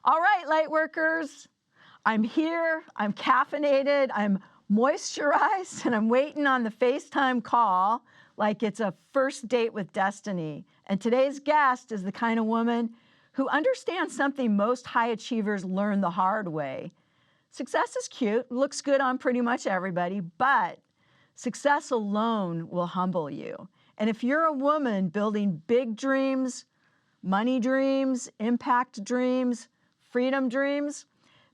All right, light workers, I'm here, I'm caffeinated, I'm moisturized, and I'm waiting on the FaceTime call like it's a first date with destiny. And today's guest is the kind of woman who understands something most high achievers learn the hard way. Success is cute, looks good on pretty much everybody, but success alone will humble you. And if you're a woman building big dreams, money dreams, impact dreams, freedom dreams,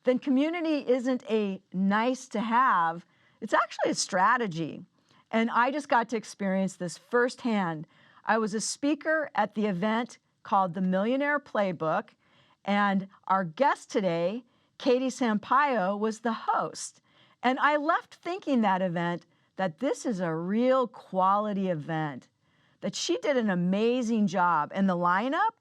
then community isn't a nice to have, it's actually a strategy. And I just got to experience this firsthand. I was a speaker at the event called the Millionaire Playbook, and our guest today, Katie Sampayo, was the host. And I left thinking that event that this is a real quality event, that she did an amazing job. And the lineup,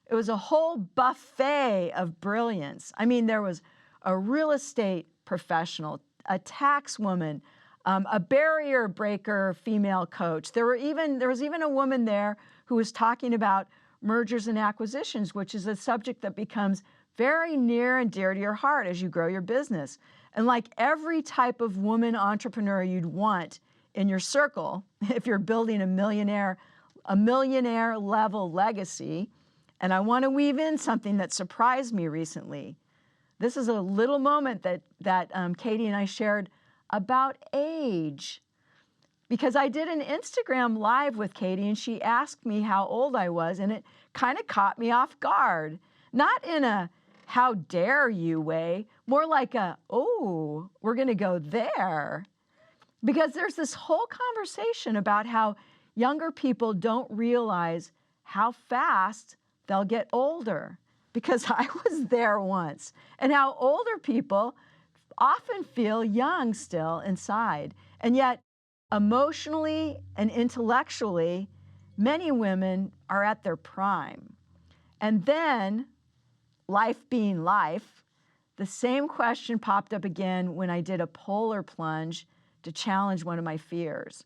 it was a whole buffet of brilliance. I mean, there was a real estate professional, a tax woman, a barrier breaker female coach. There was even a woman there who was talking about mergers and acquisitions, which is a subject that becomes very near and dear to your heart as you grow your business. And like every type of woman entrepreneur you'd want in your circle, if you're building a millionaire level legacy. And I want to weave in something that surprised me recently. This is a little moment that Katie and I shared about age. Because I did an Instagram live with Katie and she asked me how old I was, and it kind of caught me off guard. Not in a how dare you way, more like a, oh, we're going to go there. Because there's this whole conversation about how younger people don't realize how fast they'll get older, because I was there once, and how older people often feel young still inside. And yet, emotionally and intellectually, many women are at their prime. And then, life being life, the same question popped up again when I did a polar plunge to challenge one of my fears.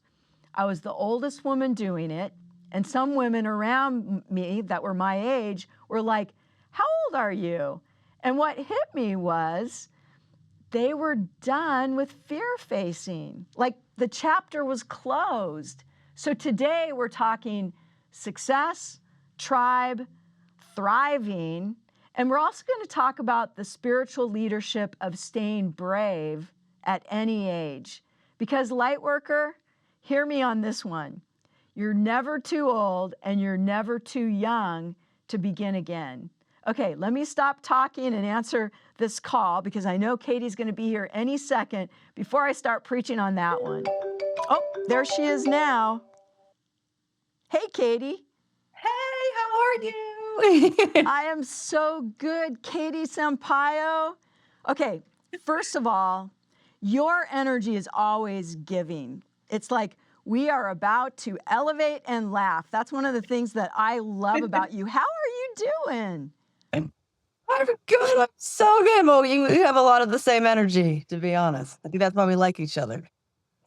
I was the oldest woman doing it, and some women around me that were my age were like, how old are you? And what hit me was they were done with fear facing. Like the chapter was closed. So today we're talking success, tribe, thriving, and we're also going to talk about the spiritual leadership of staying brave at any age. Because Lightworker, hear me on this one. You're never too old and you're never too young to begin again. Okay, let me stop talking and answer this call because I know Katie's going to be here any second before I start preaching on that one. Oh, there she is now. Hey, Katie. Hey, how are you? I am so good, Katie Sampayo. Okay, first of all, your energy is always giving. It's like, we are about to elevate and laugh. That's one of the things that I love about you. How are you doing? I'm good. I'm so good. Well, you have a lot of the same energy, to be honest. I think that's why we like each other.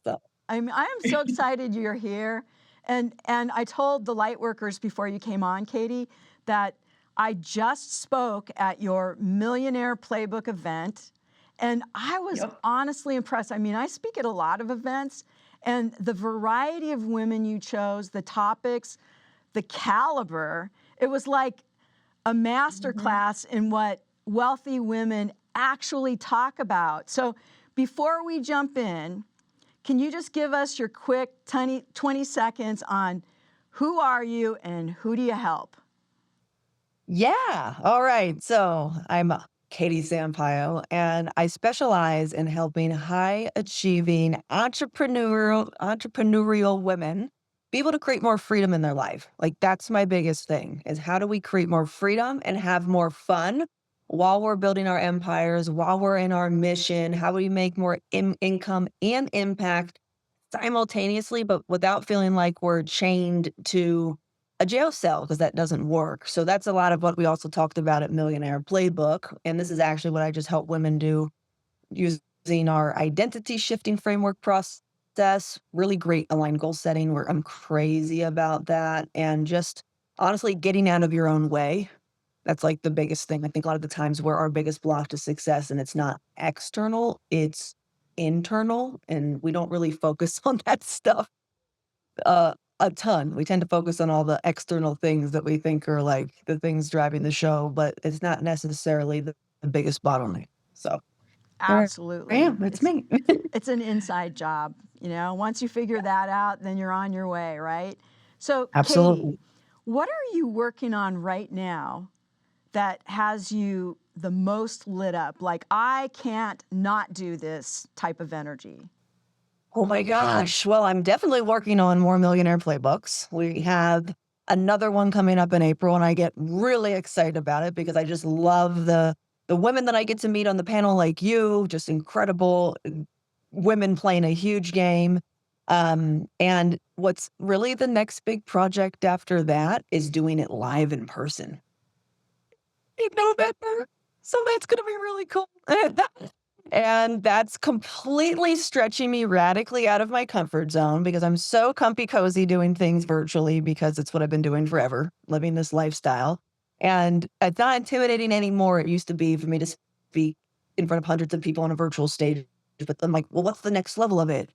So. I am so excited you're here. And I told the Lightworkers before you came on, Katie, that I just spoke at your Millionaire Playbook event. And I was honestly impressed. I mean, I speak at a lot of events, and the variety of women you chose, the topics, the caliber, it was like a masterclass in what wealthy women actually talk about. So before we jump in, can you just give us your quick 20 seconds on who are you and who do you help? Yeah. All right. So I'm Katie Sampayo, and I specialize in helping high achieving entrepreneurial women be able to create more freedom in their life. Like that's my biggest thing is how do we create more freedom and have more fun while we're building our empires, while we're in our mission? How do we make more income and impact simultaneously, but without feeling like we're chained to a jail cell, because that doesn't work. So that's a lot of what we also talked about at Millionaire Playbook. And this is actually what I just help women do using our identity shifting framework process. Really great aligned goal setting where I'm crazy about that. And just honestly getting out of your own way That's like the biggest thing. I think a lot of the times where our biggest block to success, and it's not external, it's internal, and we don't really focus on that stuff a ton. We tend to focus on all the external things that we think are like the things driving the show, but it's not necessarily the biggest bottleneck. So there I Absolutely. am. It's me. It's an inside job, you know. Once you figure that out, then you're on your way, right? So, Katie, Absolutely. what are you working on right now that has you the most lit up? Like, I can't not do this type of energy. Oh my gosh. Well, I'm definitely working on more Millionaire Playbooks. We have another one coming up in April, and I get really excited about it because I just love the women that I get to meet on the panel, like you, just incredible women playing a huge game. And what's really the next big project after that is doing it live in person in November. So that's going to be really cool. And that's completely stretching me radically out of my comfort zone because I'm so comfy cozy doing things virtually because it's what I've been doing forever, living this lifestyle. And it's not intimidating anymore. It used to be for me to speak in front of hundreds of people on a virtual stage. But I'm like, well, what's the next level of it?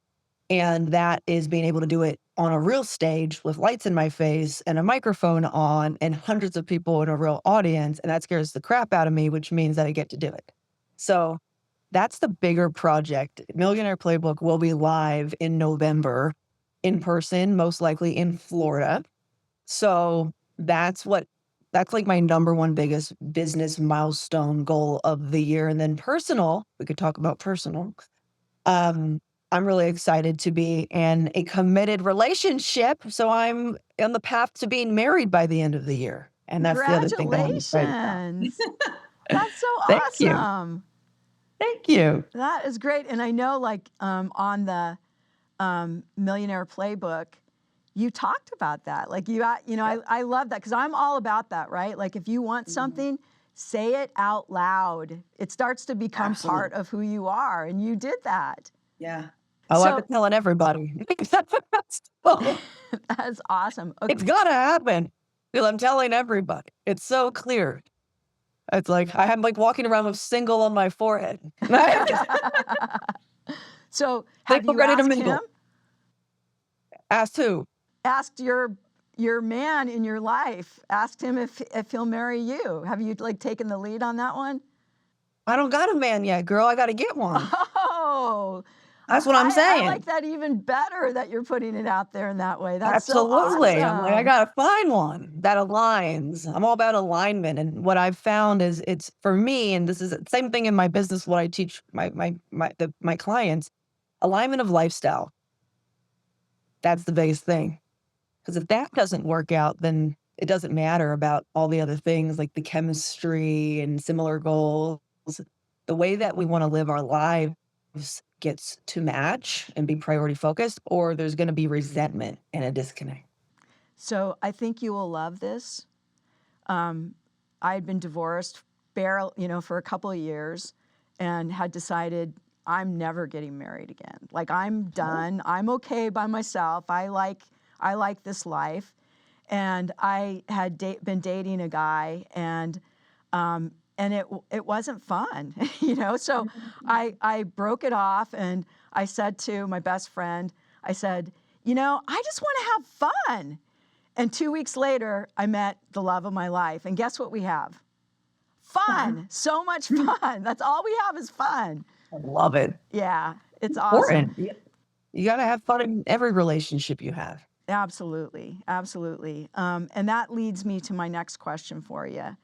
And that is being able to do it on a real stage with lights in my face and a microphone on and hundreds of people in a real audience. And that scares the crap out of me, which means that I get to do it. So that's the bigger project. Millionaire Playbook will be live in November in person, most likely in Florida. So that's like my number one biggest business milestone goal of the year. And then personal, we could talk about personal. I'm really excited to be in a committed relationship. So I'm on the path to being married by the end of the year. And that's the other thing that I'm excited about. Congratulations. That's so Thank you. awesome. Thank you. That is great. And I know, like, on the Millionaire Playbook, you talked about that. Like, I love that because I'm all about that, right? Like, if you want something, say it out loud. It starts to become part of who you are. And you did that. Yeah. Oh, I've So been telling everybody. that's awesome. Okay. It's gotta happen. Because I'm telling everybody. It's so clear. It's like I'm like walking around with single on my forehead. So have Single, you ready to asked mingle. him? Asked who? Asked your man in your life. Asked him if he'll marry you. Have you like taken the lead on that one? I don't got a man yet, girl. I gotta get one. Oh, That's what I'm saying. I like that even better that you're putting it out there in that way. That's Absolutely. so I'm like, I awesome. gotta find one that aligns. I'm all about alignment. And what I've found is it's for me, and this is the same thing in my business, what I teach my clients, alignment of lifestyle. That's the biggest thing. Because if that doesn't work out, then it doesn't matter about all the other things like the chemistry and similar goals. The way that we want to live our lives gets to match and be priority focused, or there's going to be resentment and a disconnect. So I think you will love this. I had been divorced for a couple of years and had decided I'm never getting married again. Like, I'm done. I'm okay by myself. I like this life. And I had been dating a guy, and it wasn't fun, So I broke it off, and I said to my best friend, I said, I just want to have fun. And 2 weeks later, I met the love of my life. And guess what we have? Fun. So much fun. That's all we have is fun. I love it. Yeah, it's awesome. Important. You got to have fun in every relationship you have. Absolutely. Absolutely. And that leads me to my next question for you.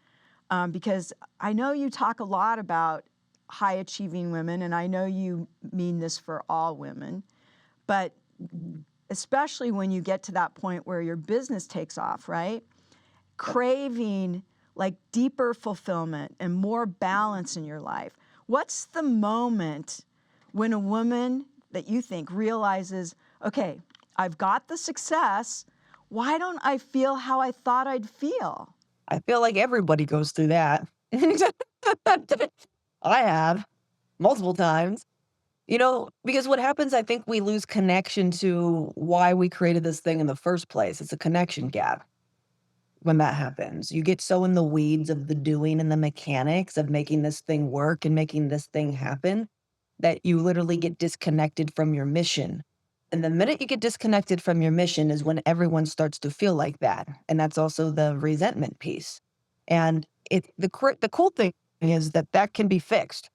Because I know you talk a lot about high achieving women, and I know you mean this for all women, but especially when you get to that point where your business takes off, right? Craving like deeper fulfillment and more balance in your life. What's the moment when a woman that you think realizes, okay, I've got the success, why don't I feel how I thought I'd feel? I feel like everybody goes through that. I have multiple times. Because what happens, I think we lose connection to why we created this thing in the first place. It's a connection gap. when that happens. You get so in the weeds of the doing and the mechanics of making this thing work and making this thing happen that you literally get disconnected from your mission. And the minute you get disconnected from your mission is when everyone starts to feel like that. And that's also the resentment piece. And the cool thing is that that can be fixed.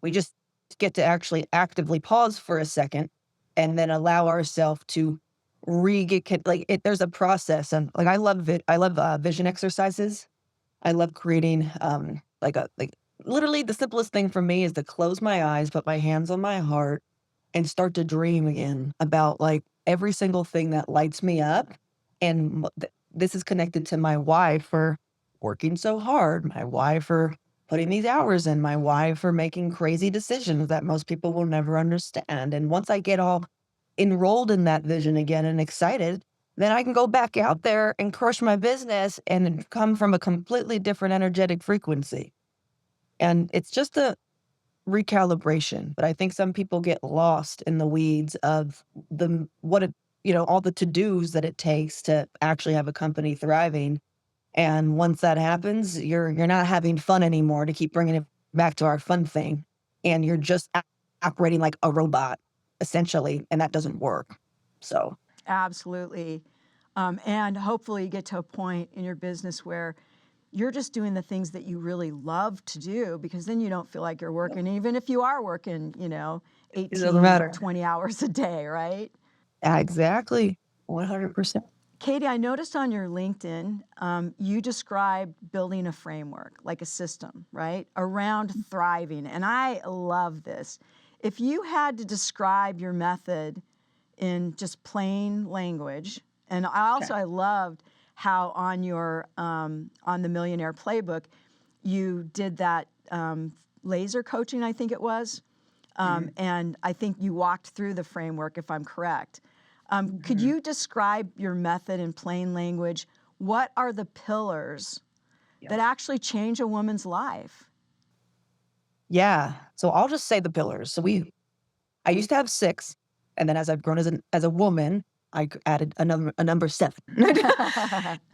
We just get to actually actively pause for a second and then allow ourselves to there's a process. And like, I love it. I love vision exercises. I love creating, literally the simplest thing for me is to close my eyes, put my hands on my heart and start to dream again about like every single thing that lights me up. And this is connected to my why for working so hard, my why for putting these hours in, my why for making crazy decisions that most people will never understand. And once I get all enrolled in that vision again and excited, then I can go back out there and crush my business and come from a completely different energetic frequency. And it's just a recalibration. But I think some people get lost in the weeds of all the to-dos that it takes to actually have a company thriving. And once that happens, you're not having fun anymore, to keep bringing it back to our fun thing. And you're just operating like a robot, essentially, and that doesn't work. So Absolutely. And hopefully you get to a point in your business where you're just doing the things that you really love to do, because then you don't feel like you're working, even if you are working, it doesn't 18, matter. 20 hours a day, right? Exactly. 100%. Katie, I noticed on your LinkedIn, you described building a framework, like a system, right, around thriving. And I love this. If you had to describe your method in just plain language, and I loved how on your on the Millionaire Playbook, you did that laser coaching, I think it was, and I think you walked through the framework, if I'm correct. Could you describe your method in plain language? What are the pillars that actually change a woman's life? Yeah. So I'll just say the pillars. I used to have 6, and then as I've grown as a woman, I added a number 7.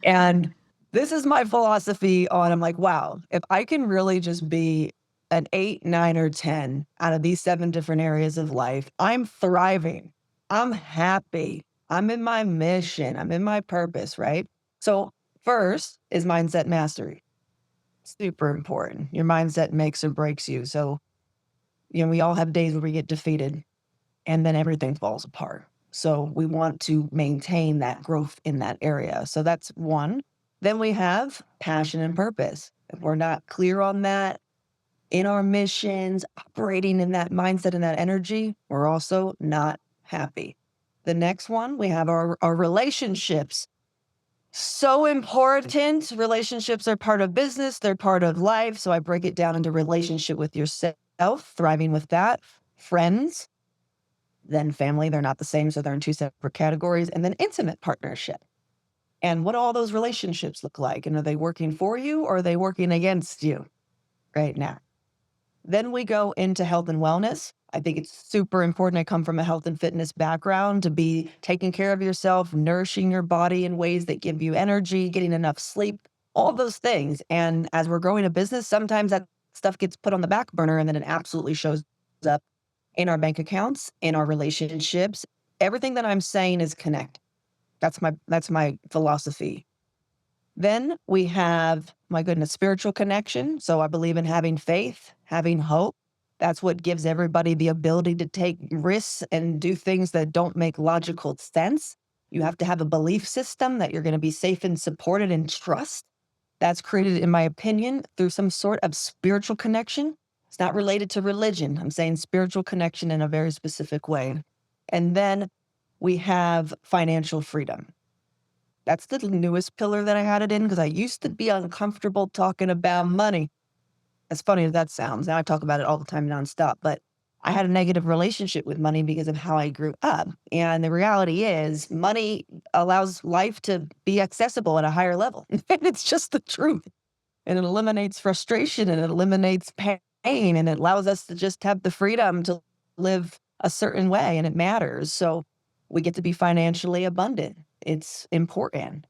And this is my philosophy on, I'm like, wow, if I can really just be an 8, 9, or 10 out of these 7 different areas of life, I'm thriving. I'm happy. I'm in my mission. I'm in my purpose, right? So first is mindset mastery. Super important. Your mindset makes or breaks you. So, we all have days where we get defeated and then everything falls apart. So we want to maintain that growth in that area. So that's one. Then we have passion and purpose. If we're not clear on that in our missions, operating in that mindset and that energy, we're also not happy. The next one, we have our relationships. So important. Relationships are part of business. They're part of life. So I break it down into relationship with yourself, thriving with that, friends, then family. They're not the same. So they're in 2 separate categories. And then intimate partnership. And what do all those relationships look like? And are they working for you or are they working against you right now? Then we go into health and wellness. I think it's super important. I come from a health and fitness background, to be taking care of yourself, nourishing your body in ways that give you energy, getting enough sleep, all those things. And as we're growing a business, sometimes that stuff gets put on the back burner and then it absolutely shows up in our bank accounts, in our relationships. Everything that I'm saying is connected. That's my philosophy. Then we have, my goodness, spiritual connection. So I believe in having faith, having hope. That's what gives everybody the ability to take risks and do things that don't make logical sense. You have to have a belief system that you're going to be safe and supported and trust. That's created, in my opinion, through some sort of spiritual connection. It's not related to religion. I'm saying spiritual connection in a very specific way. And then we have financial freedom. That's the newest pillar that I had it in, because I used to be uncomfortable talking about money. As funny as that sounds, now I talk about it all the time nonstop, but I had a negative relationship with money because of how I grew up. And the reality is, money allows life to be accessible at a higher level. And it's just the truth. And it eliminates frustration and it eliminates pain, and it allows us to just have the freedom to live a certain way, and it matters. So we get to be financially abundant. It's important.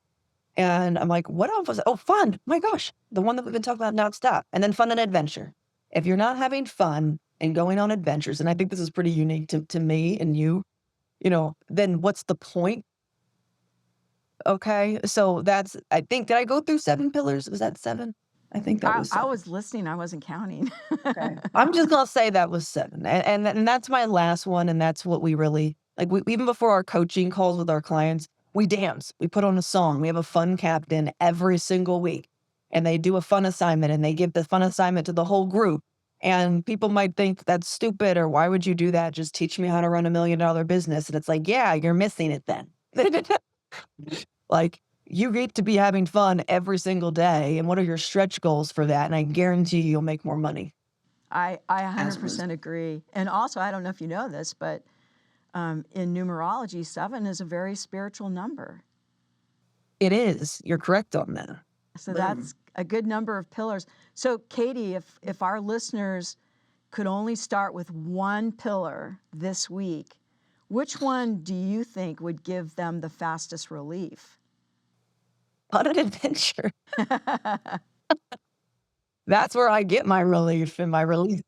And I'm like, what else was it? Oh, fun. My gosh. The one that we've been talking about nonstop. And then fun and adventure. If you're not having fun and going on adventures, and I think this is pretty unique to me and you, then what's the point? Okay. So that's, I think, did I go through 7 pillars? Was that 7? I think that was I 7. was listening. I wasn't counting. Okay. I'm just going to say that was 7. And that's my last one. And that's what we really like. Even before our coaching calls with our clients, we dance, we put on a song, we have a fun captain every single week. And they do a fun assignment and they give the fun assignment to the whole group. And people might think that's stupid or why would you do that? Just teach me how to run $1 million business. And it's like, yeah, you're missing it then. Like, you get to be having fun every single day. And what are your stretch goals for that? And I guarantee you'll make more money. I As a 100% agree. And also, I don't know if you know this, but in numerology, 7 is a very spiritual number. It is. You're correct on that. So Boom. that's a good number of pillars. So Katie, if our listeners could only start with one pillar this week, which one do you think would give them the fastest relief? Fun and adventure. That's where I get my relief, and my relief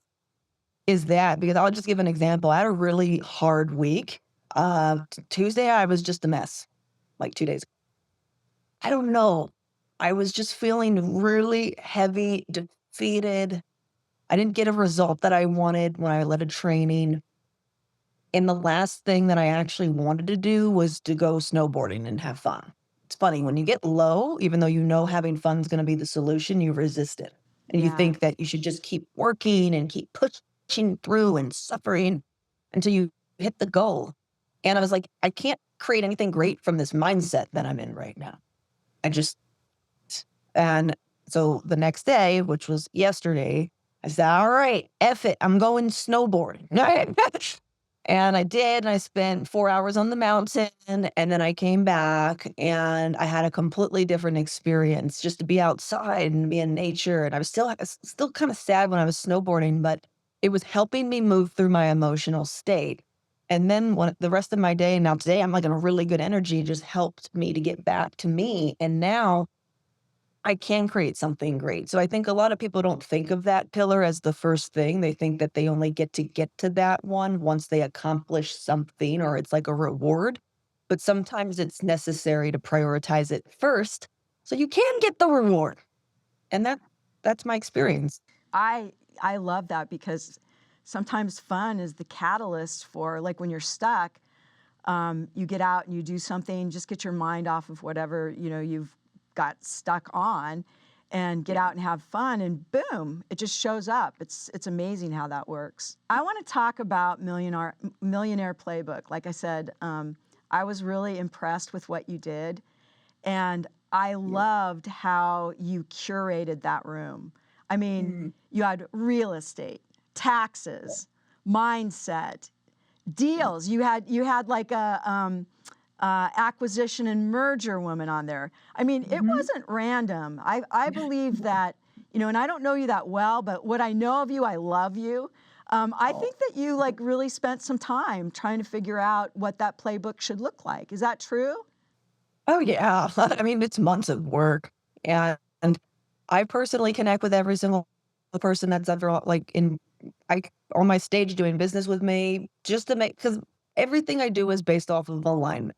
is that, because I'll just give an example. I had a really hard week. Tuesday, I was just a mess, like 2 days ago. I don't know. I was just feeling really heavy, defeated. I didn't get a result that I wanted when I led a training. And the last thing that I actually wanted to do was to go snowboarding and have fun. It's funny, when you get low, even though you know having fun is going to be the solution, you resist it. And you Yeah. think that you should just keep working and keep pushing through and suffering until you hit the goal. And I was like, I can't create anything great from this mindset that I'm in right now. And so the next day, which was yesterday, I said, all right, F it, I'm going snowboarding. And I did, and I spent 4 hours on the mountain, and then I came back and I had a completely different experience just to be outside and be in nature. And I was still kind of sad when I was snowboarding, but it was helping me move through my emotional state. And then the rest of my day, now today I'm like in a really good energy, just helped me to get back to me. And now I can create something great. So I think a lot of people don't think of that pillar as the first thing. They think that they only get to that one once they accomplish something, or it's like a reward. But sometimes it's necessary to prioritize it first so you can get the reward. And that's my experience. I love that, because sometimes fun is the catalyst for, like, when you're stuck, you get out and you do something, just get your mind off of whatever, you've got stuck on, and get out and have fun, and boom, it just shows up. It's amazing how that works. I want to talk about Millionaire Playbook. Like I said, I was really impressed with what you did, and I loved how you curated that room. I mean, you had real estate, taxes, mindset, deals. You had like a acquisition and merger woman on there. I mean, it wasn't random. I believe that, and I don't know you that well, but what I know of you, I love you. I think that you like really spent some time trying to figure out what that playbook should look like. Is that true? Oh, yeah. I mean, it's months of work. And I personally connect with every single person that's ever on my stage doing business with me, just to because everything I do is based off of alignment.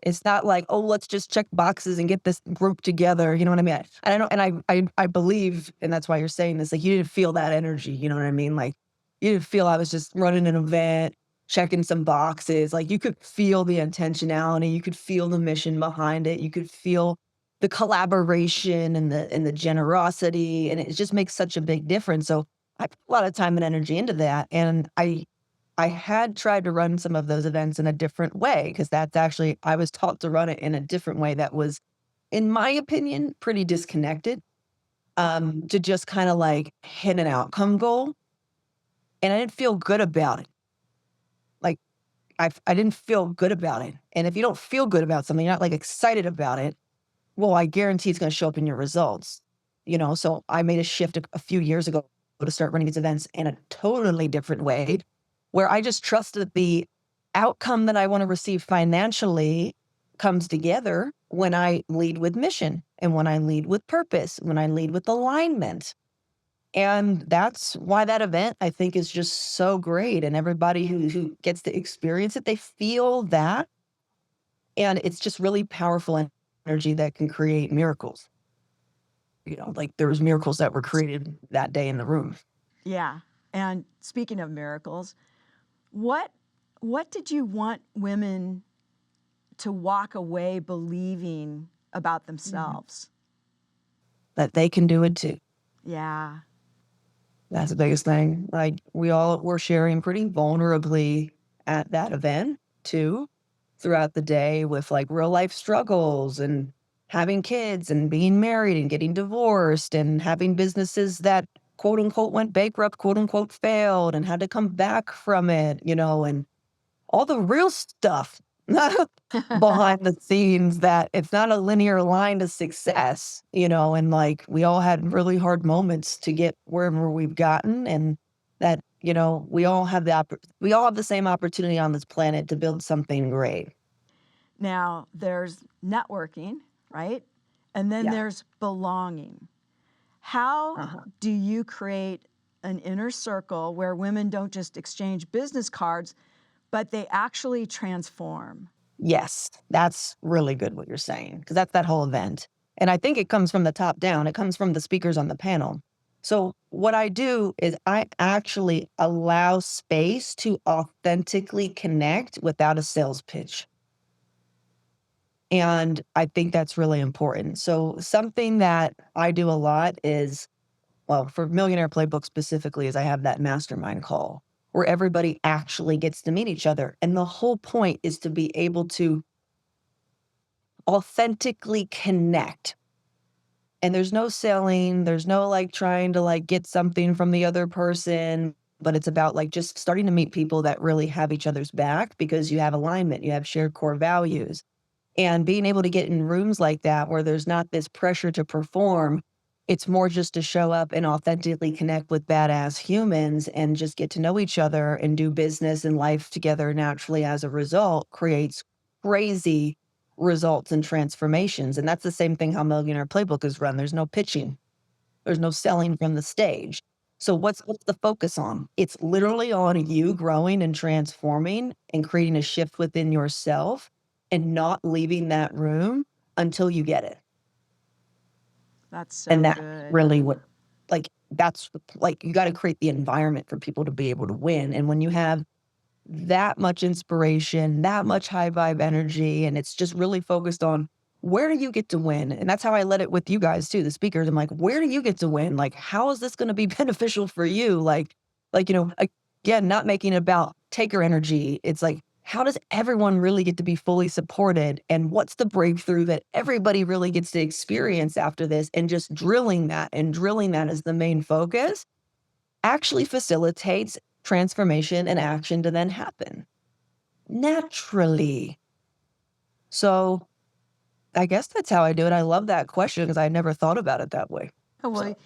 It's not like, oh, let's just check boxes and get this group together. You know what I mean? I don't, and I believe, and that's why you're saying this, like, you didn't feel that energy. You know what I mean? Like, you didn't feel I was just running an event, checking some boxes. Like, you could feel the intentionality. You could feel the mission behind it. You could feel the collaboration and the generosity. And it just makes such a big difference. So I put a lot of time and energy into that. And I had tried to run some of those events in a different way, because that's actually, I was taught to run it in a different way that was, in my opinion, pretty disconnected, to just kind of like hit an outcome goal. And I didn't feel good about it. Like, I didn't feel good about it. And if you don't feel good about something, you're not like excited about it, well, I guarantee it's going to show up in your results. So I made a shift a few years ago to start running these events in a totally different way, where I just trusted the outcome that I want to receive financially comes together when I lead with mission and when I lead with purpose, when I lead with alignment. And that's why that event, I think, is just so great. And everybody who gets to experience it, they feel that. And it's just really powerful energy that can create miracles. Like there was miracles that were created that day in the room. Yeah. And speaking of miracles, what did you want women to walk away believing about themselves? That they can do it too. Yeah. That's the biggest thing. Like we all were sharing pretty vulnerably at that event too, throughout the day with like real life struggles and having kids and being married and getting divorced and having businesses that quote unquote went bankrupt, quote unquote failed and had to come back from it, and all the real stuff behind the scenes, that it's not a linear line to success, and like we all had really hard moments to get wherever we've gotten, and that, we all have the same opportunity on this planet to build something great. Now, there's networking, right? And then Yeah. there's belonging. How do you create an inner circle where women don't just exchange business cards, but they actually transform? Yes, that's really good what you're saying, because that's that whole event. And I think it comes from the top down. It comes from the speakers on the panel. So what I do is I actually allow space to authentically connect without a sales pitch. And I think that's really important. So something that I do a lot is, well, for Millionaire Playbook specifically, is I have that mastermind call where everybody actually gets to meet each other. And the whole point is to be able to authentically connect. And there's no selling, there's no like trying to like get something from the other person, but it's about like just starting to meet people that really have each other's back because you have alignment, you have shared core values. And being able to get in rooms like that where there's not this pressure to perform, it's more just to show up and authentically connect with badass humans and just get to know each other and do business and life together naturally as a result, creates crazy results and transformations. And that's the same thing how Millionaire Playbook is run. There's no pitching. There's no selling from the stage. So what's the focus on? It's literally on you growing and transforming and creating a shift within yourself and not leaving that room until you get it. That's so And that's good. really what, like, that's like, you got to create the environment for people to be able to win. And when you have that much inspiration, that much high vibe energy, and it's just really focused on where do you get to win? And that's how I led it with you guys too, the speakers. I'm like, where do you get to win? Like, how is this going to be beneficial for you? Again, not making it about taker energy. It's like, how does everyone really get to be fully supported? And what's the breakthrough that everybody really gets to experience after this? And just drilling that as the main focus actually facilitates transformation and action to then happen naturally. So I guess that's how I do it. I love that question because I never thought about it that way. Well, So, you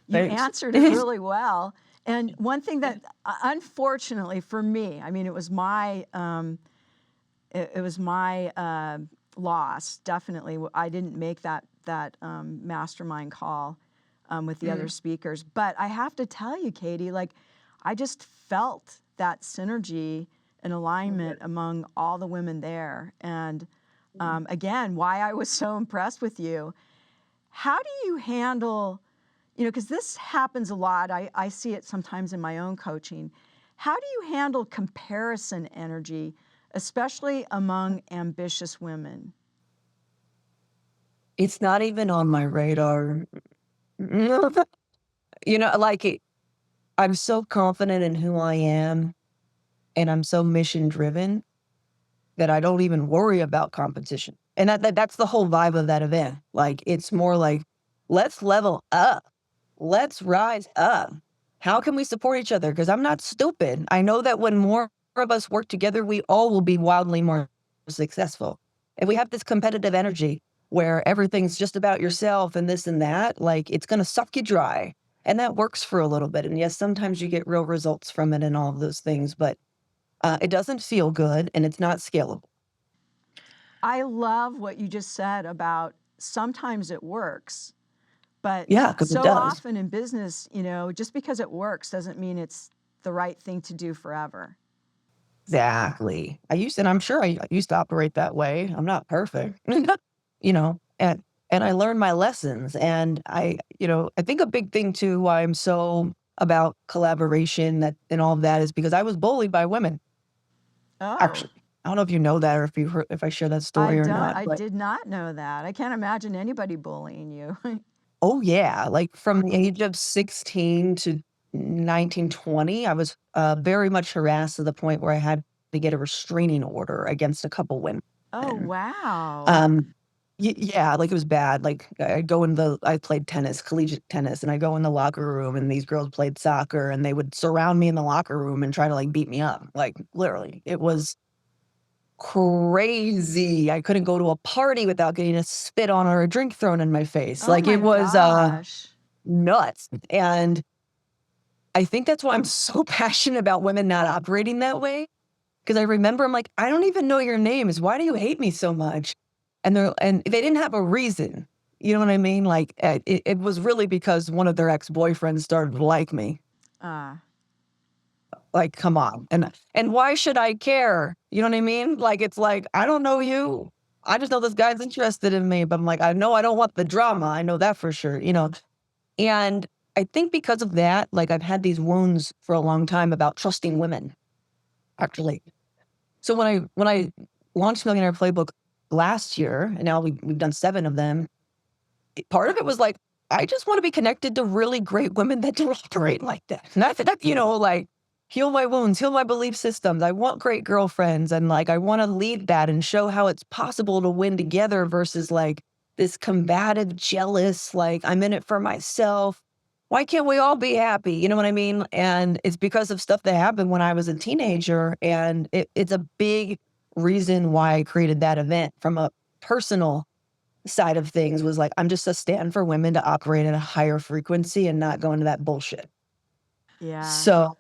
thanks. answered it really well. And one thing that, unfortunately for me, I mean, it was my loss. Definitely, I didn't make that mastermind call with the other speakers. But I have to tell you, Katie, like I just felt that synergy and alignment among all the women there. And again, why I was so impressed with you. How do you handle, because this happens a lot. I see it sometimes in my own coaching. How do you handle comparison energy, especially among ambitious women? It's not even on my radar. I'm so confident in who I am and I'm so mission driven that I don't even worry about competition. And that's the whole vibe of that event. Like, it's more like, let's level up. Let's rise up. How can we support each other? Because I'm not stupid. I know that when more of us work together, we all will be wildly more successful. If we have this competitive energy where everything's just about yourself and this and that, like it's going to suck you dry. And that works for a little bit. And yes, sometimes you get real results from it and all of those things, but it doesn't feel good and it's not scalable. I love what you just said about sometimes it works, but Yeah, because it so does. often in business, just because it works doesn't mean it's the right thing to do forever. Exactly. And I'm sure I used to operate that way. I'm not perfect, you know, and I learned my lessons. And I think a big thing too, why I'm so about collaboration and all of that is because I was bullied by women. Oh, Actually, I don't know if you know that or if I share that story or not, I but did not know that. I can't imagine anybody bullying you. oh yeah, like from the age of 16 to 19, 20, I was very much harassed to the point where I had to get a restraining order against a couple women. Oh, wow. Um, yeah, like it was bad. Like I played tennis, collegiate tennis, and I go in the locker room and these girls played soccer and they would surround me in the locker room and try to like beat me up. Like literally, it was crazy. I couldn't go to a party without getting a spit on or a drink thrown in my face. Oh Like it my was gosh. nuts. And I think that's why I'm so passionate about women not operating that way. Because I remember I'm like, I don't even know your names. Why do you hate me so much? And they didn't have a reason. You know what I mean? Like it was really because one of their ex-boyfriends started to like me. Uh, Like, come on. And why should I care? You know what I mean? Like it's like, I don't know you. I just know this guy's interested in me, but I'm like, I know I don't want the drama. I know that for sure. And I think because of that, like I've had these wounds for a long time about trusting women, actually. So when I launched Millionaire Playbook last year, and now we've done 7 of them, part of it was like, I just wanna be connected to really great women that don't operate like that. Not like, heal my wounds, heal my belief systems. I want great girlfriends, and, like, I wanna lead that and show how it's possible to win together versus, like, this combative, jealous, like, I'm in it for myself. Why can't we all be happy? You know what I mean? And it's because of stuff that happened when I was a teenager, and it's a big reason why I created that event from a personal side of things was like, I'm just a stand for women to operate at a higher frequency and not go into that bullshit. yeah. So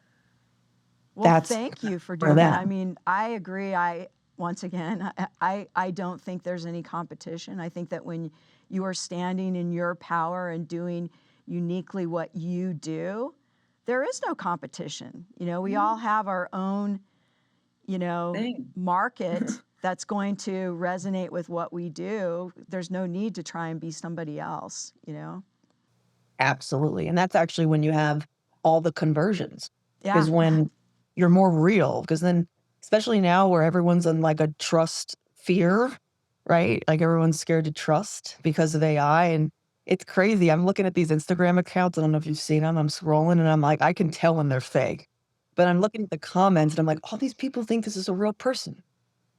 Well, that's thank you for for doing that. that. I mean, I agree. Once again, I don't think there's any competition. I think that when you are standing in your power and doing uniquely what you do, there is no competition. We all have our own, Thing. market that's going to resonate with what we do. There's no need to try and be somebody else. Absolutely. And that's actually when you have all the conversions, Yeah. is when you're more real. Because then, especially now where everyone's in like a trust fear, right? Like everyone's scared to trust because of AI. And it's crazy. I'm looking at these Instagram accounts. I don't know if you've seen them. I'm scrolling and I'm like, I can tell when they're fake. But I'm looking at the comments and I'm like, all these people think this is a real person.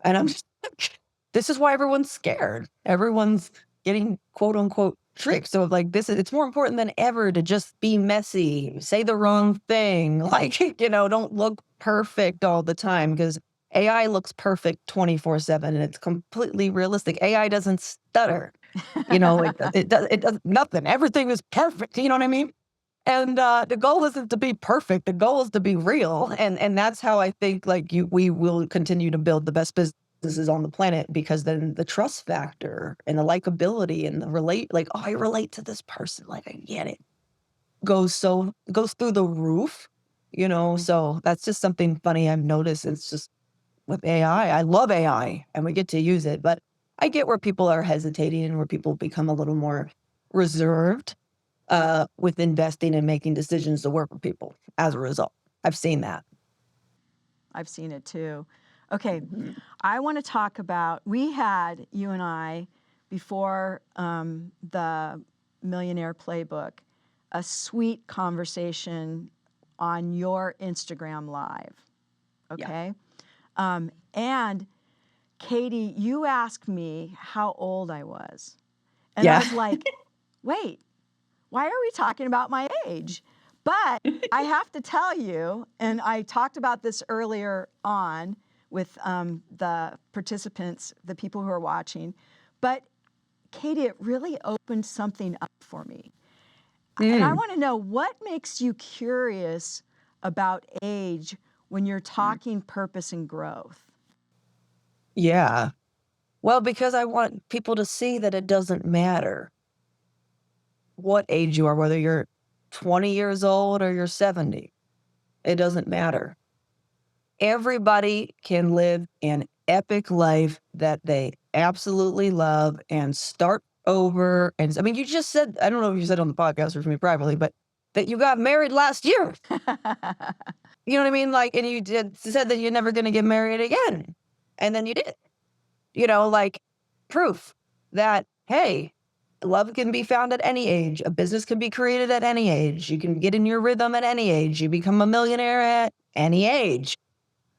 And I'm just like, this is why everyone's scared. Everyone's getting quote unquote tricked. So like it's more important than ever to just be messy, say the wrong thing, like, don't look perfect all the time because AI looks perfect 24/7 and it's completely realistic. AI doesn't stutter. It does nothing. Everything is perfect. You know what I mean? And the goal isn't to be perfect. The goal is to be real. And that's how I think like we will continue to build the best businesses on the planet because then the trust factor and the likability and the like, oh, I relate to this person. Like I get it. Goes through. The roof. So that's just something funny I've noticed. It's just with AI. I love AI and we get to use it, but I get where people are hesitating and where people become a little more reserved with investing and making decisions to work with people as a result. I've seen that. I've seen it too. Okay, Mhm. I want to talk about, we had, you and I, before the Millionaire Playbook, a sweet conversation on your Instagram Live. Yeah. Okay. And Katie, you asked me how old I was. And I Yeah. was like, wait, why are we talking about my age? But I have to tell you, and I talked about this earlier on with the participants, the people who are watching, but Katie, it really opened something up for me. And I Mm. want to know what makes you curious about age when you're talking purpose and growth? Yeah. Well, because I want people to see that it doesn't matter what age you are, whether you're 20 years old or you're 70. It doesn't matter. Everybody can live an epic life that they absolutely love and start over. And I mean, you just said, I don't know if you said on the podcast or to me privately, but that you got married last year. You know what I mean? Like, and you said that you're never going to get married again. And then you did, like proof that, hey, love can be found at any age. A business can be created at any age. You can get in your rhythm at any age. You become a millionaire at any age.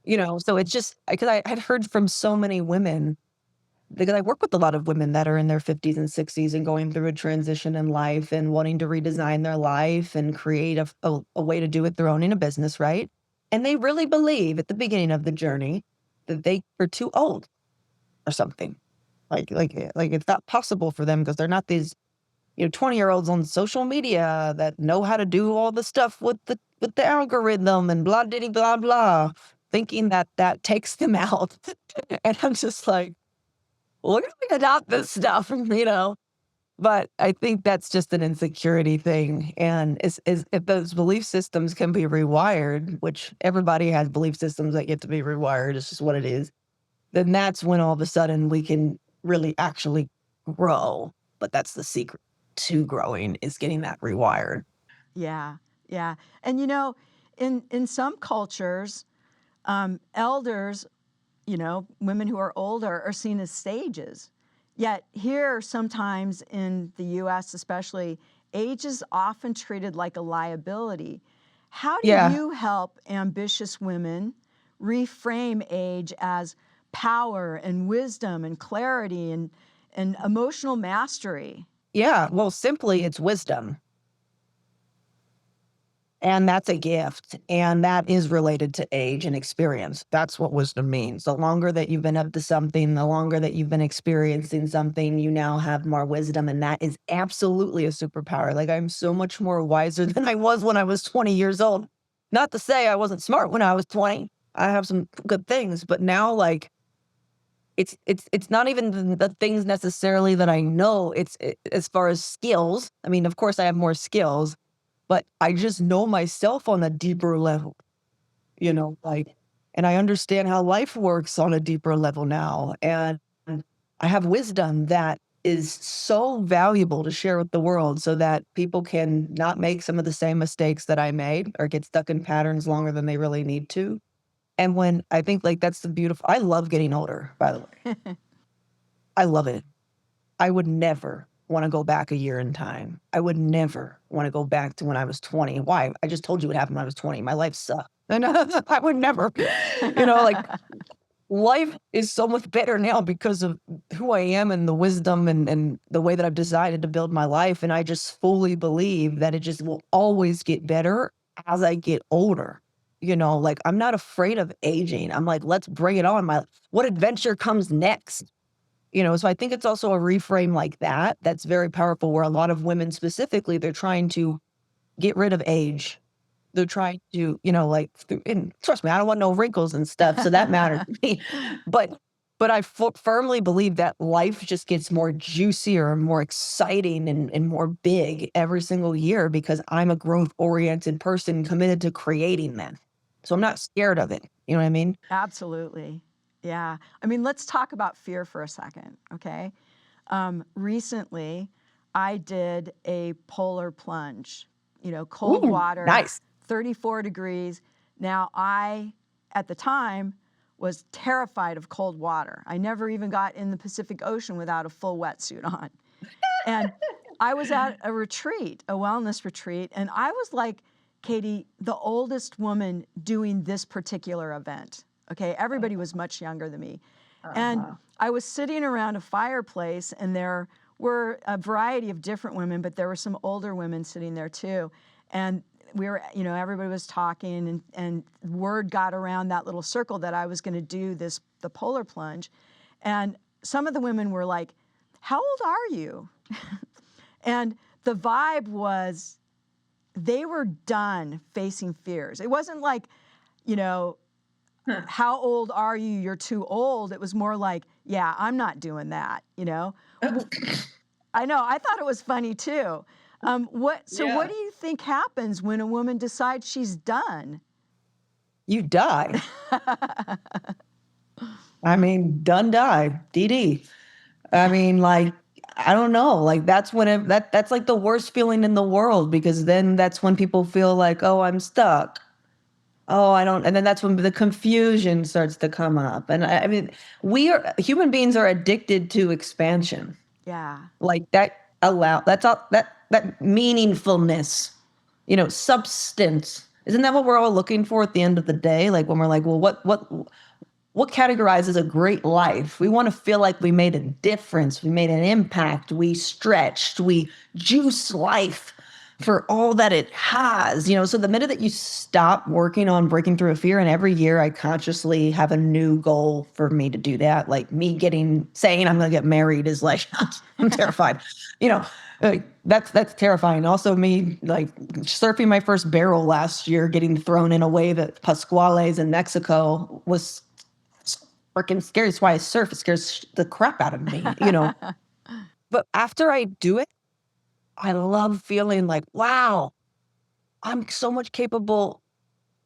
So it's just because I had heard from so many women, because I work with a lot of women that are in their 50s and 60s and going through a transition in life and wanting to redesign their life and create a way to do it they're owning a business, right? And they really believe at the beginning of the journey that they are too old or something. Like it's not possible for them because they're not these 20-year-olds on social media that know how to do all the stuff with the algorithm and blah diddy blah blah, thinking that takes them out. And I'm just like, look at me adopt this stuff, But I think that's just an insecurity thing. And is if those belief systems can be rewired, which everybody has belief systems that get to be rewired, it's just what it is, then that's when all of a sudden we can really actually grow. But that's the secret to growing, is getting that rewired. Yeah, yeah. And in some cultures, elders, women who are older are seen as sages. Yet here, sometimes in the US especially, age is often treated like a liability. How do Yeah. you help ambitious women reframe age as power and wisdom and clarity and emotional mastery? Yeah. Well, simply it's wisdom. And that's a gift. And that is related to age and experience. That's what wisdom means. The longer that you've been up to something, the longer that you've been experiencing something, you now have more wisdom. And that is absolutely a superpower. Like, I'm so much more wiser than I was when I was 20 years old. Not to say I wasn't smart when I was 20. I have some good things, but now, like, it's not even the things necessarily that I know. As far as skills. I mean, of course I have more skills, but I just know myself on a deeper level, like, and I understand how life works on a deeper level now. And I have wisdom that is so valuable to share with the world so that people can not make some of the same mistakes that I made or get stuck in patterns longer than they really need to. And when I think, like, that's the beautiful, I love getting older, by the way. I love it. I would never want to go back a year in time. I would never want to go back to when I was 20. Why? I just told you what happened when I was 20. My life sucked. And I would never, like, life is so much better now because of who I am and the wisdom and the way that I've decided to build my life. And I just fully believe that it just will always get better as I get older. Like, I'm not afraid of aging. I'm like, let's bring it on. What adventure comes next? So I think it's also a reframe like that that's very powerful, where a lot of women specifically, they're trying to get rid of age. They're trying to, like, and trust me, I don't want no wrinkles and stuff, so that matters to me. But I firmly believe that life just gets more juicier and more exciting and more big every single year because I'm a growth-oriented person committed to creating that. So I'm not scared of it. You know what I mean? Absolutely. Yeah. I mean, let's talk about fear for a second, okay? Recently, I did a polar plunge, cold Ooh, water, nice. 34 degrees. Now, at the time, was terrified of cold water. I never even got in the Pacific Ocean without a full wetsuit on. And I was at a retreat, a wellness retreat, and I was like, Katie, the oldest woman doing this particular event. Okay, everybody was much younger than me. And I was sitting around a fireplace, and there were a variety of different women, but there were some older women sitting there too. And we were, everybody was talking, and word got around that little circle that I was going to do the polar plunge. And some of the women were like, how old are you? And the vibe was, they were done facing fears. It wasn't like, how old are you? You're too old. It was more like, yeah, I'm not doing that, you know? I know. I thought it was funny too. What do Yeah. you think happens when a woman decides she's done? You die. I mean, done, die, DD. I mean, like, I don't know. Like, that's when that's like the worst feeling in the world, because then that's when people feel like, oh, I'm stuck. Oh, I don't. And then that's when the confusion starts to come up. And I mean, human beings are addicted to expansion. Yeah. Like that's all, that meaningfulness, substance. Isn't that what we're all looking for at the end of the day? Like when we're like, well, what categorizes a great life? We want to feel like we made a difference, we made an impact, we stretched, we juice life for all that it has. So the minute that you stop working on breaking through a fear, and every year I consciously have a new goal for me to do that, like me saying I'm going to get married is like, I'm terrified. That's terrifying. Also, me like surfing my first barrel last year, getting thrown in a wave at Pascuales in Mexico was freaking scary. That's why I surf. It scares the crap out of me, But after I do it, I love feeling like, wow, I'm so much capable.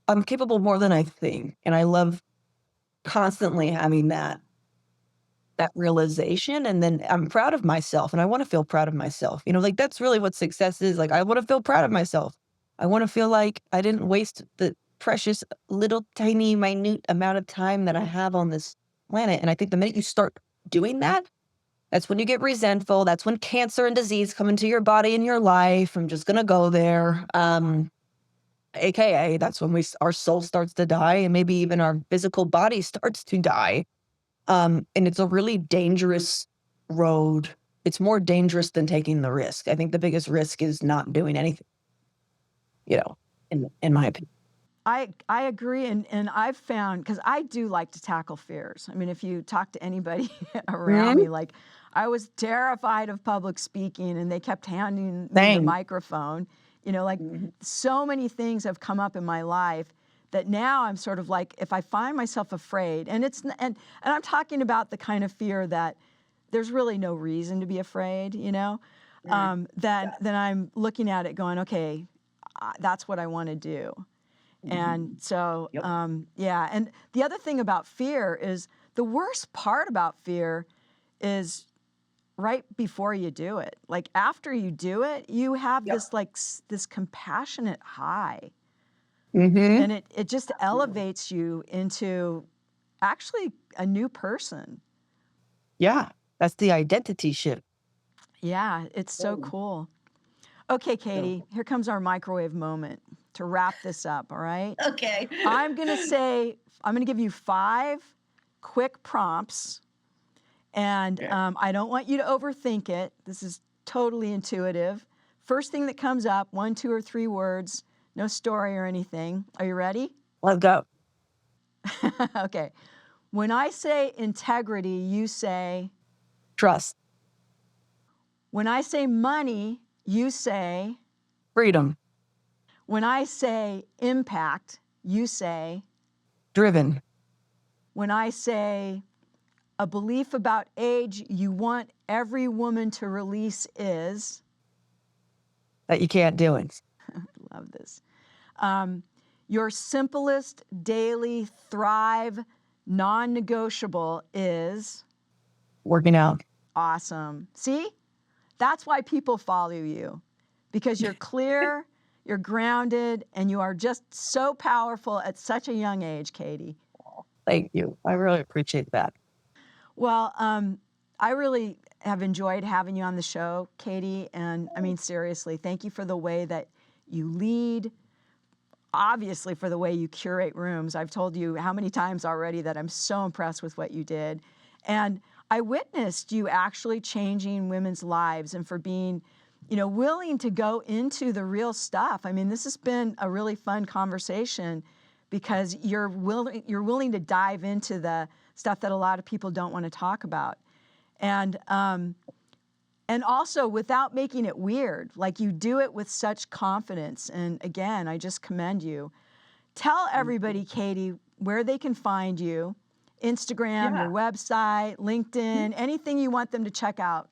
I'm capable more than I think. And I love constantly having that realization. And then I'm proud of myself, and I want to feel proud of myself. Like that's really what success is. Like I want to feel proud of myself. I want to feel like I didn't waste the precious little tiny minute amount of time that I have on this planet. And I think the minute you start doing that, that's when you get resentful. That's when cancer and disease come into your body and your life. I'm just going to go there. AKA that's when our soul starts to die, and maybe even our physical body starts to die. And it's a really dangerous road. It's more dangerous than taking the risk. I think the biggest risk is not doing anything, in my opinion. I agree, and I've found, because I do like to tackle fears. I mean, if you talk to anybody around me, like I was terrified of public speaking, and they kept handing me the Same. microphone. Like so many things have come up in my life that now I'm sort of like, if I find myself afraid, and I'm talking about the kind of fear that there's really no reason to be afraid, then I'm looking at it going, okay, that's what I want to do. And so, Yep. yeah. And the other thing about fear is, the worst part about fear is right before you do it. Like after you do it, you have Yep. this like this compassionate high, Mm-hmm. and it just elevates you into actually a new person. Yeah, that's the identity shift. Yeah, it's so cool. Okay, Katie, here comes our microwave moment to wrap this up, all right? Okay. I'm going to give you 5 quick prompts, and I don't want you to overthink it. This is totally intuitive. First thing that comes up, 1, 2, or 3 words, no story or anything. Are you ready? Let's go. Okay. When I say integrity, you say, Trust. when I say money, you say, Freedom. when I say impact, you say, Driven. when I say a belief about age you want every woman to release is, That you can't do it. love this, your simplest daily thrive non-negotiable is, Working out. awesome. See? That's why people follow you, because you're clear, you're grounded, and you are just so powerful at such a young age, Katie. Thank you. I really appreciate that. Well, I really have enjoyed having you on the show, Katie. And I mean, seriously, thank you for the way that you lead, obviously for the way you curate rooms. I've told you how many times already that I'm so impressed with what you did. And I witnessed you actually changing women's lives, and for being, willing to go into the real stuff. I mean, this has been a really fun conversation, because you're willing to dive into the stuff that a lot of people don't want to talk about. And also without making it weird, like you do it with such confidence. And again, I just commend you. Tell everybody, Katie, where they can find you, Instagram, your Yeah. website, LinkedIn, anything you want them to check out.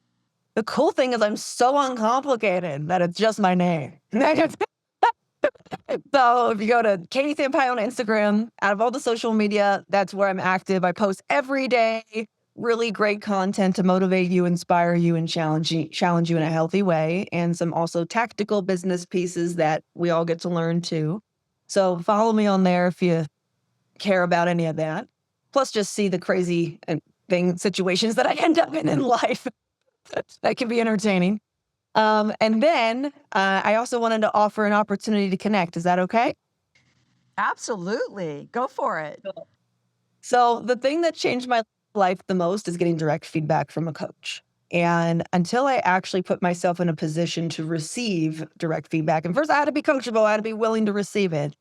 The cool thing is I'm so uncomplicated that it's just my name. So if you go to Katie Sampayo on Instagram, out of all the social media, that's where I'm active. I post every day, really great content to motivate you, inspire you, and challenge you in a healthy way. And some also tactical business pieces that we all get to learn too. So follow me on there if you care about any of that. Plus just see the crazy situations that I end up in life. That can be entertaining. And then I also wanted to offer an opportunity to connect. Is that okay? Absolutely. Go for it. Cool. So the thing that changed my life the most is getting direct feedback from a coach. And until I actually put myself in a position to receive direct feedback, and first I had to be coachable, I had to be willing to receive it.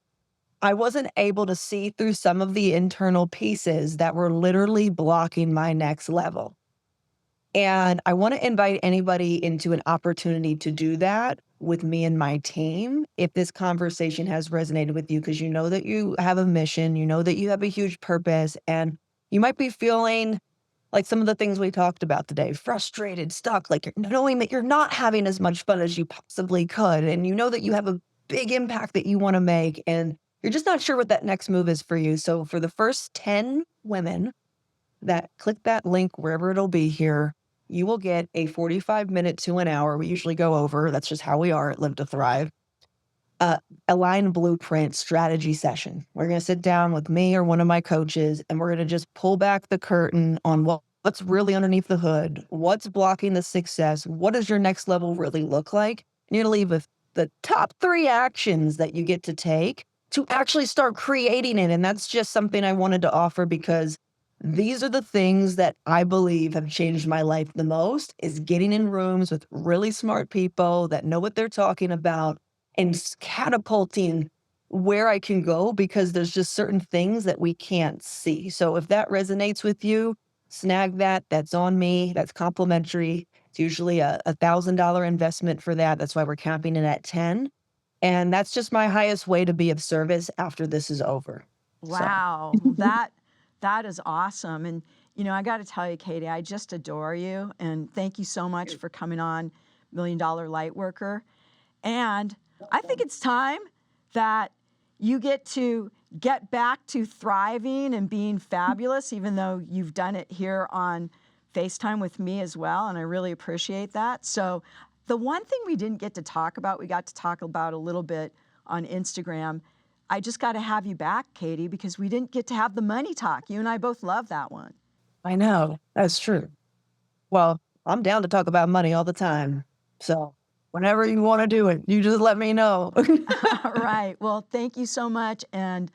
I wasn't able to see through some of the internal pieces that were literally blocking my next level. And I want to invite anybody into an opportunity to do that with me and my team if this conversation has resonated with you, because you know that you have a mission, you know that you have a huge purpose, and you might be feeling like some of the things we talked about today, frustrated, stuck, like you're knowing that you're not having as much fun as you possibly could. And you know that you have a big impact that you want to make, and you're just not sure what that next move is for you. So for the first 10 women that click that link wherever it'll be here, you will get a 45-minute to an hour. We usually go over. That's just how we are at Live to Thrive. Align blueprint strategy session. We're going to sit down with me or one of my coaches, and we're going to just pull back the curtain on what's really underneath the hood, what's blocking the success, what does your next level really look like? And you're going to leave with the top 3 actions that you get to take to actually start creating it. And that's just something I wanted to offer because these are the things that I believe have changed my life the most, is getting in rooms with really smart people that know what they're talking about and catapulting where I can go, because there's just certain things that we can't see. So if that resonates with you, snag that. That's on me. That's complimentary. It's usually a $1,000 investment for that. That's why we're capping it at 10. And that's just my highest way to be of service after this is over. Wow, that is awesome. And I got to tell you, Katie, I just adore you, and thank you so much for coming on Million Dollar Lightworker. And I think it's time that you get back to thriving and being fabulous, even though you've done it here on FaceTime with me as well, and I really appreciate that. So the one thing we didn't get to talk about, we got to talk about a little bit on Instagram. I just got to have you back, Katie, because we didn't get to have the money talk. You and I both love that one. I know. That's true. Well, I'm down to talk about money all the time. So whenever you want to do it, you just let me know. All right. Well, thank you so much. And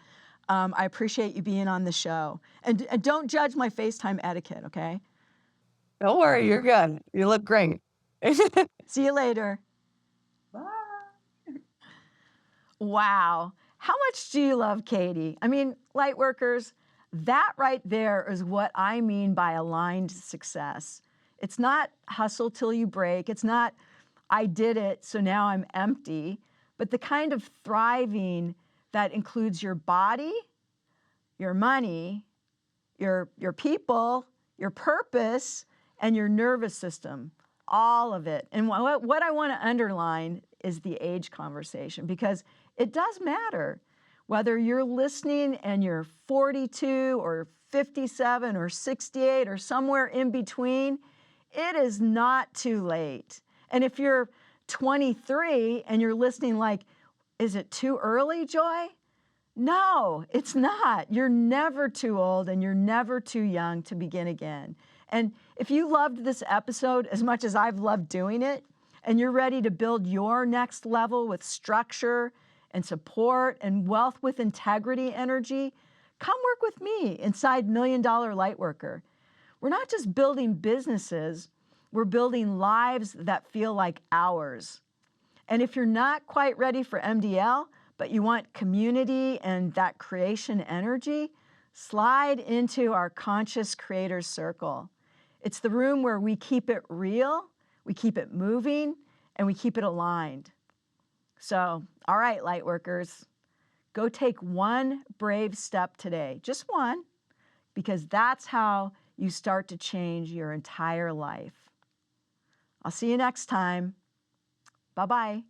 I appreciate you being on the show. And don't judge my FaceTime etiquette, okay? Don't worry. You're good. You look great. See you later. Bye. Wow. How much do you love Katie? I mean, Lightworkers, that right there is what I mean by aligned success. It's not hustle till you break. It's not, I did it, so now I'm empty. But the kind of thriving that includes your body, your money, your people, your purpose, and your nervous system, all of it. And what I want to underline is the age conversation, because it does matter whether you're listening and you're 42 or 57 or 68 or somewhere in between. It is not too late. And if you're 23 and you're listening like, is it too early, Joy? No, it's not. You're never too old and you're never too young to begin again. And if you loved this episode as much as I've loved doing it, and you're ready to build your next level with structure and support and wealth with integrity energy, come work with me inside Million Dollar Lightworker. We're not just building businesses, we're building lives that feel like ours. And if you're not quite ready for MDL, but you want community and that creation energy, slide into our Conscious Creators Circle. It's the room where we keep it real, we keep it moving, and we keep it aligned. So, all right, Lightworkers, Go take one brave step today, just one, because that's how you start to change your entire life. I'll see you next time. Bye-bye.